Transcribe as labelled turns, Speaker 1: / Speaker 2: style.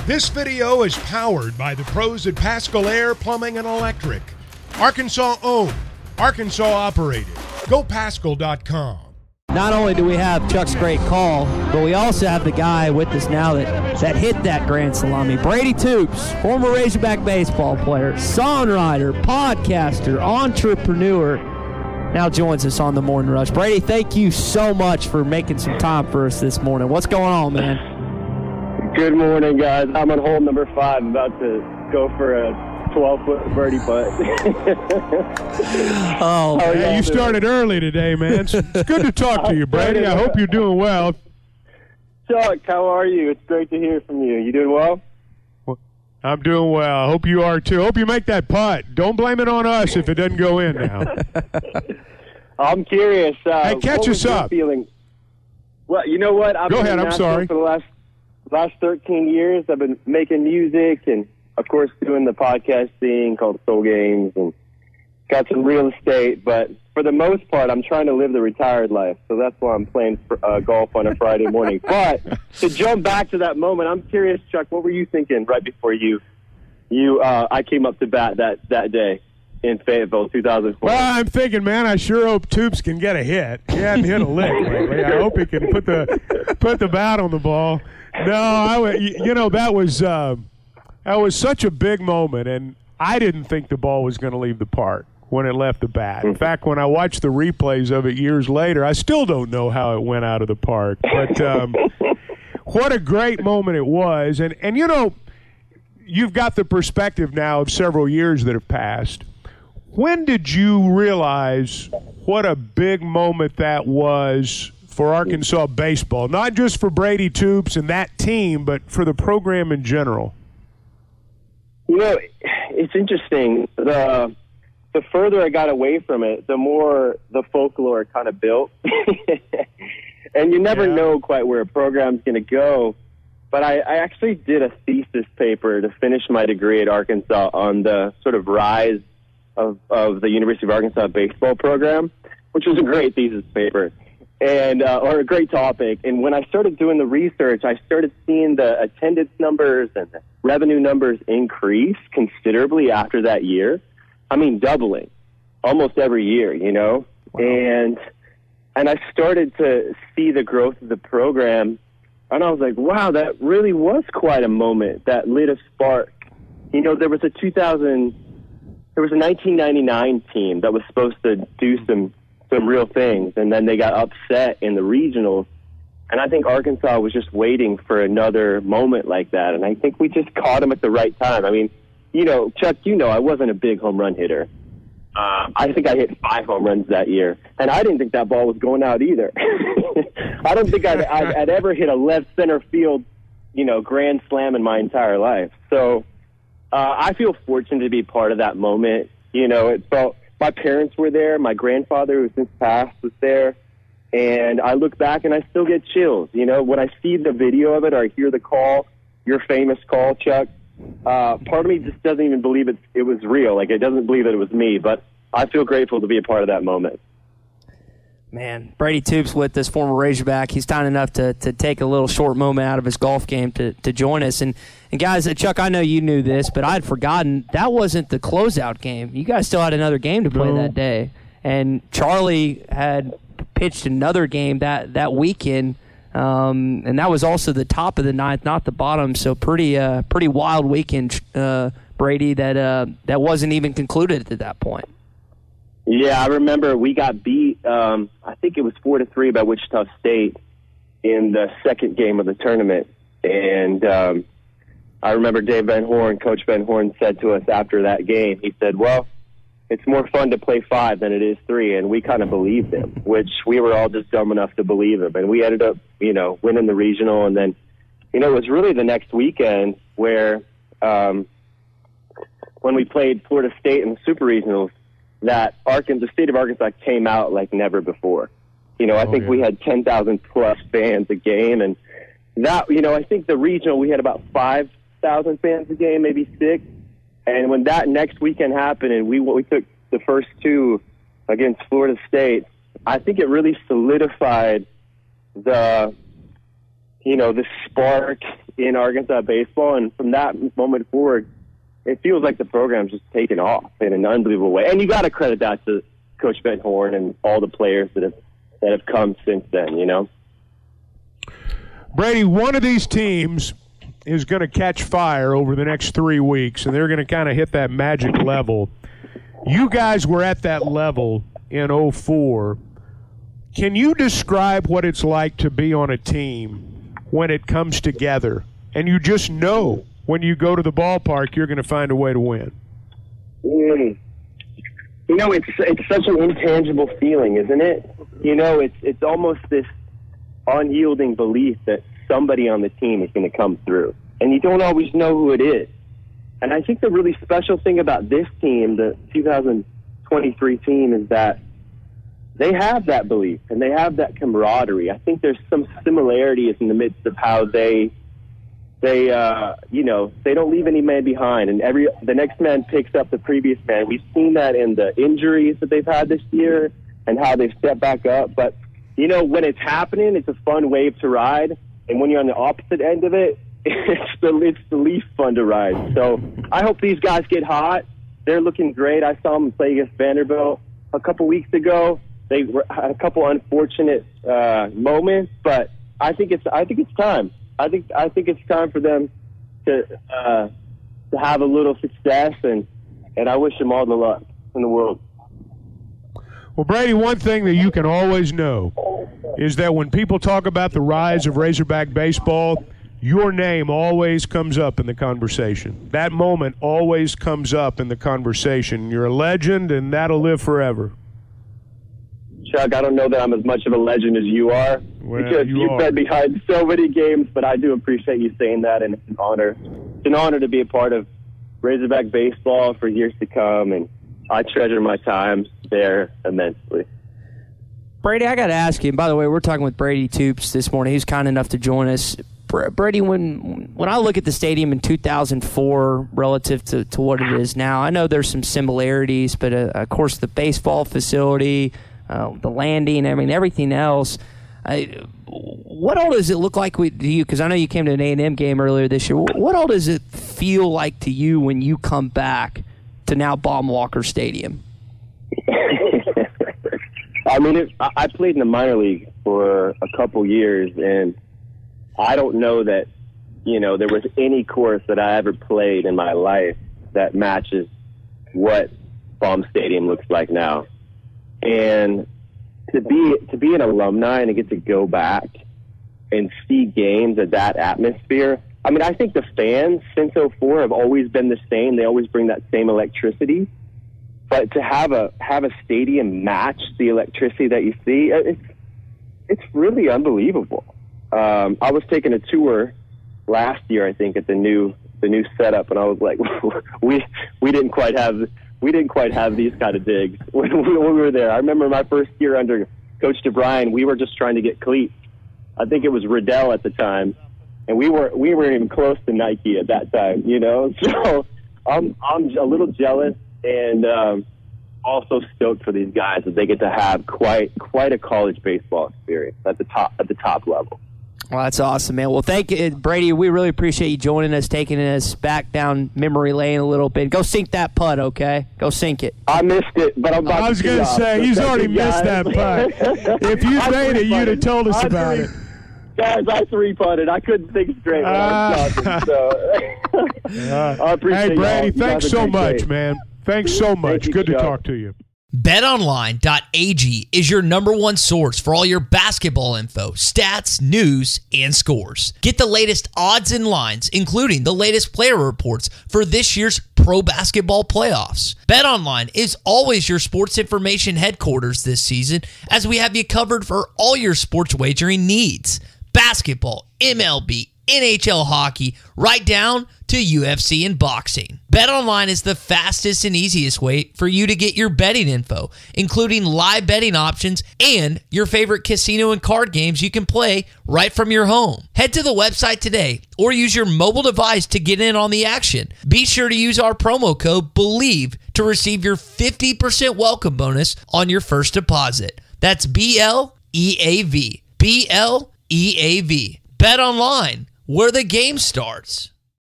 Speaker 1: This video is powered by the pros at Pascal Air Plumbing and Electric. Arkansas owned, Arkansas operated. GoPascal.com.
Speaker 2: Not only do we have Chuck's great call, but we also have the guy with us now that hit that grand salami. Brady Toops, former Razorback baseball player, songwriter, podcaster, entrepreneur, now joins us on the Morning Rush. Brady, thank you so much for making some time for us this morning. What's going on, man?
Speaker 3: Good morning, guys. I'm on hole number 5, about to go for a 12-foot birdie putt.
Speaker 2: Oh,
Speaker 4: man, you started early today, man. It's good to talk to you, Brady. I hope you're doing well.
Speaker 3: Chuck, how are you? It's great to hear from you. You doing well?
Speaker 4: I'm doing well. I hope you are, too. Hope you make that putt. Don't blame it on us if it doesn't go in now.
Speaker 3: I'm curious.
Speaker 4: Hey, catch us up.
Speaker 3: Feeling? Well, you know what?
Speaker 4: Go ahead. I'm sorry.
Speaker 3: For the last 13 years, I've been making music and, of course, doing the podcast thing called Soul Games and got some real estate. But for the most part, I'm trying to live the retired life. So that's why I'm playing golf on a Friday morning. But to jump back to that moment, I'm curious, Chuck, what were you thinking right before I came up to bat that day in Fayetteville, 2004?
Speaker 4: Well, I'm thinking, man, I sure hope Toops can get a hit. He hadn't hit a lick lately. I hope he can put the bat on the ball. No, that was such a big moment, and I didn't think the ball was going to leave the park when it left the bat. In fact, when I watched the replays of it years later, I still don't know how it went out of the park. But what a great moment it was. And you've got the perspective now of several years that have passed. When did you realize what a big moment that was for Arkansas baseball? Not just for Brady Toops and that team, but for the program in general.
Speaker 3: It's interesting. The further I got away from it, the more the folklore kind of built. And you never know quite where a program's going to go. But I actually did a thesis paper to finish my degree at Arkansas on the sort of rise of the University of Arkansas baseball program, which was a great thesis paper and or a great topic. And when I started doing the research, I started seeing the attendance numbers and the revenue numbers increase considerably after that year. I mean, doubling almost every year, Wow. And I started to see the growth of the program, and I was like, wow, that really was quite a moment that lit a spark. There was a 1999 team that was supposed to do some real things, and then they got upset in the regionals. And I think Arkansas was just waiting for another moment like that, and I think we just caught them at the right time. I mean, Chuck, I wasn't a big home run hitter. I think I hit 5 home runs that year, and I didn't think that ball was going out either. I don't think I'd ever hit a left center field, grand slam in my entire life. So I feel fortunate to be part of that moment. It felt my parents were there. My grandfather, who since passed, was there. And I look back and I still get chills. When I see the video of it or I hear the call, your famous call, Chuck, part of me just doesn't even believe it was real. Like, it doesn't believe that it was me. But I feel grateful to be a part of that moment.
Speaker 2: Man, Brady Toops with us, former Razorback. He's kind enough to take a little short moment out of his golf game to join us. And guys, Chuck, I know you knew this, but I'd forgotten that wasn't the closeout game. You guys still had another game to play that day. And Charlie had pitched another game that weekend, and that was also the top of the ninth, not the bottom. So pretty wild weekend, Brady, that wasn't even concluded at that point.
Speaker 3: Yeah, I remember we got beat, I think it was 4-3 by Wichita State in the second game of the tournament. And I remember Coach Van Horn said to us after that game, he said, well, it's more fun to play 5 than it is 3. And we kind of believed him, which we were all just dumb enough to believe him. And we ended up, winning the regional. And then, it was really the next weekend where when we played Florida State in the Super Regionals, that the state of Arkansas came out like never before. I think we had 10,000 plus fans a game, and that, I think the regional we had about 5,000 fans a game, maybe 6. And when that next weekend happened, and we took the first 2 against Florida State, I think it really solidified the spark in Arkansas baseball. And from that moment forward, it feels like the program's just taken off in an unbelievable way. And you got to credit that to Coach Ben Horn and all the players that have come since then, you know?
Speaker 4: Brady, one of these teams is going to catch fire over the next 3 weeks, and they're going to kind of hit that magic level. You guys were at that level in 2004. Can you describe what it's like to be on a team when it comes together and you just know when you go to the ballpark you're going to find a way to win?
Speaker 3: You know, it's such an intangible feeling, isn't it? You know, it's almost this unyielding belief that somebody on the team is going to come through, and you don't always know who it is. And I think the really special thing about this team, the 2023 team, is that they have that belief and they have that camaraderie. I think there's some similarities in the midst of how they don't leave any man behind, and the next man picks up the previous man. We've seen that in the injuries that they've had this year and how they've stepped back up. But, you know, when it's happening, it's a fun wave to ride. And when you're on the opposite end of it, it's the least fun to ride. So I hope these guys get hot. They're looking great. I saw them play against Vanderbilt a couple weeks ago. They had a couple unfortunate moments, but I think it's time. I think it's time for them to have a little success, and I wish them all the luck in the world.
Speaker 4: Well, Brady, one thing that you can always know is that when people talk about the rise of Razorback baseball, your name always comes up in the conversation. That moment always comes up in the conversation. You're a legend, and that'll live forever.
Speaker 3: Chuck, I don't know that I'm as much of a legend as you are, because you've been behind so many games, but I do appreciate you saying that, and it's an honor. It's an honor to be a part of Razorback baseball for years to come, and I treasure my time there immensely.
Speaker 2: Brady, I got to ask you, and by the way, we're talking with Brady Toops this morning. He's kind enough to join us. Brady, when I look at the stadium in 2004 relative to what it is now, I know there's some similarities, but of course the baseball facility, the landing, I mean, everything else. What all does it look like to you? Because I know you came to an A&M game earlier this year. What all does it feel like to you when you come back to now Baum-Walker Stadium?
Speaker 3: I mean, I played in the minor league for a couple years, and I don't know that, you know, there was any course that I ever played in my life that matches what Baum Stadium looks like now. And to be an alumni and to get to go back and see games at that atmosphere, I mean, I think the fans since 2004 have always been the same. They always bring that same electricity. But to have a stadium match the electricity that you see, it's really unbelievable. I was taking a tour last year, I think, at the new setup, and I was like, we didn't quite have these kind of digs when we were there. I remember my first year under Coach DeBryan, we were just trying to get cleats. I think it was Riddell at the time, and we weren't even close to Nike at that time, you know. So I'm a little jealous, and also stoked for these guys that they get to have quite a college baseball experience at the top level.
Speaker 2: Well, that's awesome, man. Well, thank you, Brady. We really appreciate you joining us, taking us back down memory lane a little bit. Go sink that putt, okay? Go sink it.
Speaker 3: I missed it, but I'm about
Speaker 4: I was going to say, he's already missed that putt. If you made it, you'd have told us about it.
Speaker 3: Guys, I three-putted. I couldn't think straight when I was talking, so I appreciate it.
Speaker 4: Hey, Brady, thanks so much, man. Thanks so much. Good to talk to you.
Speaker 5: BetOnline.ag is your #1 source for all your basketball info, stats, news, and scores. Get the latest odds and lines, including the latest player reports for this year's pro basketball playoffs. BetOnline is always your sports information headquarters this season, as we have you covered for all your sports wagering needs. Basketball, MLB, NHL hockey, right down to UFC and boxing. BetOnline is the fastest and easiest way for you to get your betting info, including live betting options and your favorite casino and card games you can play right from your home. Head to the website today or use your mobile device to get in on the action. Be sure to use our promo code BELIEVE to receive your 50% welcome bonus on your first deposit. That's BLEAV. BLEAV. BetOnline, where the game starts.